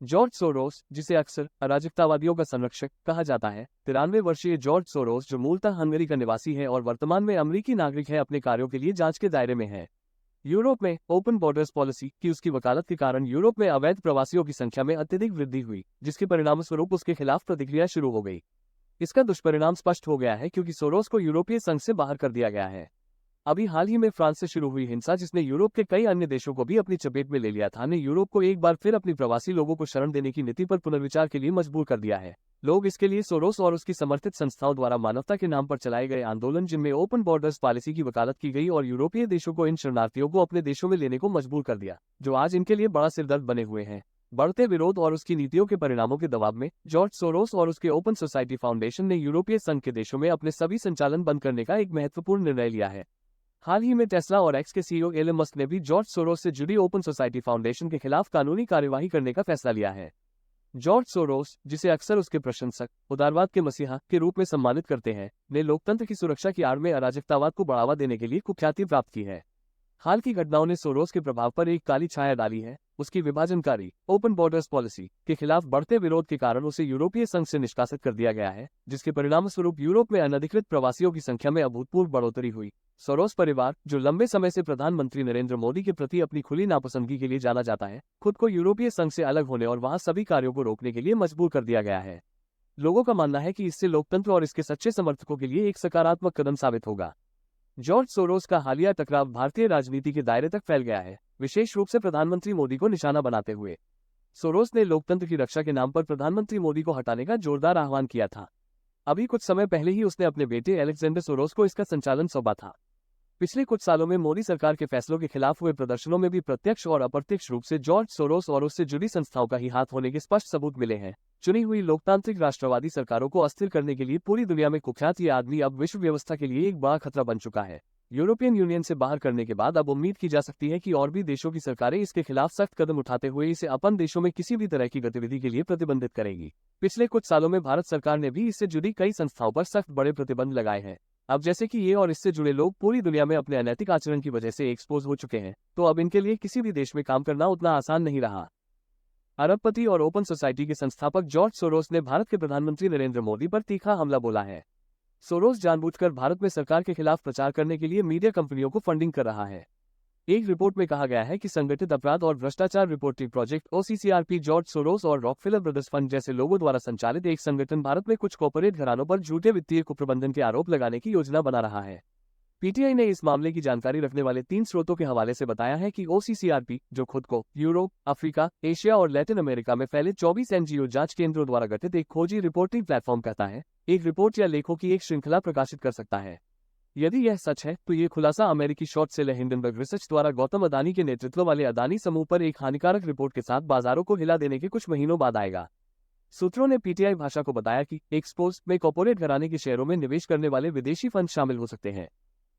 George Soros, जिसे अक्सर अराजकतावादियों का संरक्षक कहा जाता है, 93 वर्षीय जॉर्ज सोरोस, जो मूलतः हंगरी का निवासी है और वर्तमान में अमेरिकी नागरिक है, अपने कार्यों के लिए जांच के दायरे में है। यूरोप में ओपन बॉर्डर्स पॉलिसी की उसकी वकालत के कारण यूरोप में अवैध प्रवासियों की संख्या में अत्यधिक वृद्धि हुई, जिसके परिणामस्वरूप उसके खिलाफ प्रतिक्रिया शुरू हो गई। इसका दुष्परिणाम स्पष्ट हो गया है, क्योंकि सोरोस को यूरोपीय संघ से बाहर कर दिया गया है। अभी हाल ही में फ्रांस से शुरू हुई हिंसा, जिसने यूरोप के कई अन्य देशों को भी अपनी चपेट में ले लिया था, ने यूरोप को एक बार फिर अपनी प्रवासी लोगों को शरण देने की नीति पर पुनर्विचार के लिए मजबूर कर दिया है। लोग इसके लिए सोरोस और उसकी समर्थित संस्थाओं द्वारा मानवता के नाम पर चलाए गए आंदोलन, जिनमें ओपन बॉर्डर्स पॉलिसी की वकालत की गई, और यूरोपीय देशों को इन शरणार्थियों को अपने देशों में लेने को मजबूर कर दिया, जो आज इनके लिए बड़ा सिरदर्द बने हुए हैं। बढ़ते विरोध और उसकी नीतियों के परिणामों के दबाव में जॉर्ज सोरोस और उसके ओपन सोसाइटी फाउंडेशन ने यूरोपीय संघ के देशों में अपने सभी संचालन बंद करने का एक महत्वपूर्ण निर्णय लिया है। हाल ही में टेस्ला और एक्स के सीईओ एलन मस्क ने भी जॉर्ज सोरोस से जुड़ी ओपन सोसाइटी फाउंडेशन के खिलाफ कानूनी कार्यवाही करने का फैसला लिया है। जॉर्ज सोरोस, जिसे अक्सर उसके प्रशंसक उदारवाद के मसीहा के रूप में सम्मानित करते हैं, ने लोकतंत्र की सुरक्षा की आड़ में अराजकतावाद को बढ़ावा देने के लिए कुख्याति प्राप्त की है। हाल की घटनाओं ने सोरोस के प्रभाव पर एक काली छाया डाली है। उसकी विभाजनकारी ओपन बॉर्डर्स पॉलिसी के खिलाफ बढ़ते विरोध के कारण उसे यूरोपीय संघ से निष्कासित कर दिया गया है, जिसके परिणामस्वरूप यूरोप में अनधिकृत प्रवासियों की संख्या में अभूतपूर्व बढ़ोतरी हुई। सोरोस परिवार, जो लंबे समय से प्रधानमंत्री नरेंद्र मोदी के प्रति अपनी खुली नापसंदगी के लिए जाना जाता है, खुद को यूरोपीय संघ से अलग होने और वहां सभी कार्यों को रोकने के लिए मजबूर कर दिया गया है। लोगों का मानना है कि इससे लोकतंत्र और इसके सच्चे समर्थकों के लिए एक सकारात्मक कदम साबित होगा। जॉर्ज सोरोस का हालिया टकराव भारतीय राजनीति के दायरे तक फैल गया है, विशेष रूप से प्रधानमंत्री मोदी को निशाना बनाते हुए। सोरोस ने लोकतंत्र की रक्षा के नाम पर प्रधानमंत्री मोदी को हटाने का जोरदार आह्वान किया था। अभी कुछ समय पहले ही उसने अपने बेटे अलेक्जेंडर सोरोस को इसका संचालन सौंपा था। पिछले कुछ सालों में मोदी सरकार के फैसलों के खिलाफ हुए प्रदर्शनों में भी प्रत्यक्ष और अप्रत्यक्ष रूप से जॉर्ज सोरोस और उससे जुड़ी संस्थाओं का ही हाथ होने के स्पष्ट सबूत मिले हैं। चुनी हुई लोकतांत्रिक राष्ट्रवादी सरकारों को अस्थिर करने के लिए पूरी दुनिया में कुख्यात ये आदमी अब विश्व व्यवस्था के लिए एक बड़ा खतरा बन चुका है। यूरोपियन यूनियन से बाहर करने के बाद अब उम्मीद की जा सकती है कि और भी देशों की सरकारें इसके खिलाफ सख्त कदम उठाते हुए इसे अपन देशों में किसी भी तरह की गतिविधि के लिए प्रतिबंधित करेगी। पिछले कुछ सालों में भारत सरकार ने भी इससे जुड़ी कई संस्थाओं पर सख्त बड़े प्रतिबंध लगाए हैं। अब जैसे कि ये और इससे जुड़े लोग पूरी दुनिया में अपने अनैतिक आचरण की वजह से एक्सपोज हो चुके हैं, तो अब इनके लिए किसी भी देश में काम करना उतना आसान नहीं रहा। अरबपति और ओपन सोसाइटी के संस्थापक जॉर्ज सोरोस ने भारत के प्रधानमंत्री नरेंद्र मोदी पर तीखा हमला बोला है। सोरोस जानबूझकर भारत में सरकार के खिलाफ प्रचार करने के लिए मीडिया कंपनियों को फंडिंग कर रहा है। एक रिपोर्ट में कहा गया है कि संगठित अपराध और भ्रष्टाचार reporting project OCCRP, George Soros और रॉकफेलर ब्रदर्स फंड जैसे लोगों द्वारा संचालित एक संगठन भारत में कुछ कॉर्पोरेट घरानों पर झूठे वित्तीय कुप्रबंधन के आरोप लगाने की योजना बना रहा है। पीटीआई ने इस मामले की जानकारी रखने वाले 3 स्रोतों के हवाले से बताया है कि OCCRP, जो खुद को यूरोप, अफ्रीका, एशिया और लैटिन अमेरिका में फैले 24 NGO जांच केंद्रों द्वारा गठित एक खोजी रिपोर्टिंग प्लेटफॉर्म कहता है, एक रिपोर्ट या लेखों की एक श्रृंखला प्रकाशित कर सकता है। यदि यह सच है, तो ये खुलासा अमेरिकी शॉर्ट सेलर हिंडनबर्ग रिसर्च द्वारा गौतम अदानी के नेतृत्व वाले अदानी समूह पर एक हानिकारक रिपोर्ट के साथ बाजारों को हिला देने के कुछ महीनों बाद आएगा। सूत्रों ने पीटीआई भाषा को बताया कि एक्सपोज में कॉर्पोरेट घराने के शेयरों में निवेश करने वाले विदेशी फंड शामिल हो सकते हैं।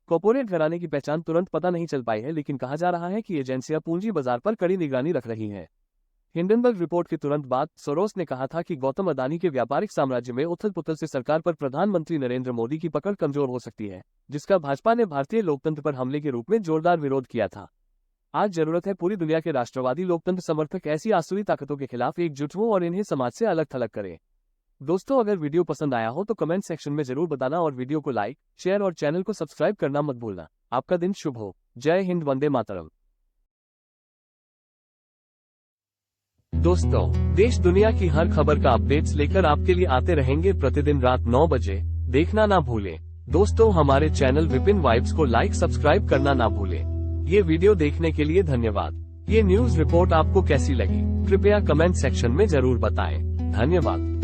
कॉर्पोरेट घराने की पहचान तुरंत पता नहीं चल पाई है, लेकिन कहा जा रहा है कि एजेंसियां पूंजी बाजार पर कड़ी निगरानी रख रही हैं। हिंडनबर्ग रिपोर्ट के तुरंत बाद सोरोस ने कहा था कि गौतम अदानी के व्यापारिक साम्राज्य में उथल-पुथल से सरकार पर प्रधानमंत्री नरेंद्र मोदी की पकड़ कमजोर हो सकती है, जिसका भाजपा ने भारतीय लोकतंत्र पर हमले के रूप में जोरदार विरोध किया था। आज जरूरत है पूरी दुनिया के राष्ट्रवादी लोकतंत्र समर्थक ऐसी आसुरी ताकतों के खिलाफ एकजुट हों और इन्हें समाज से अलग थलग करें। दोस्तों, अगर वीडियो पसंद आया हो तो कमेंट सेक्शन में जरूर बताना और वीडियो को लाइक, शेयर और चैनल को सब्सक्राइब करना मत भूलना। आपका दिन शुभ हो। जय हिंद, वंदे मातरम। दोस्तों, देश दुनिया की हर खबर का अपडेट्स लेकर आपके लिए आते रहेंगे प्रतिदिन रात 9 बजे। देखना ना भूलें। दोस्तों, हमारे चैनल विपिन वाइब्स को लाइक, सब्सक्राइब करना ना भूलें। ये वीडियो देखने के लिए धन्यवाद। ये न्यूज रिपोर्ट आपको कैसी लगी, कृपया कमेंट सेक्शन में जरूर बताएं। धन्यवाद।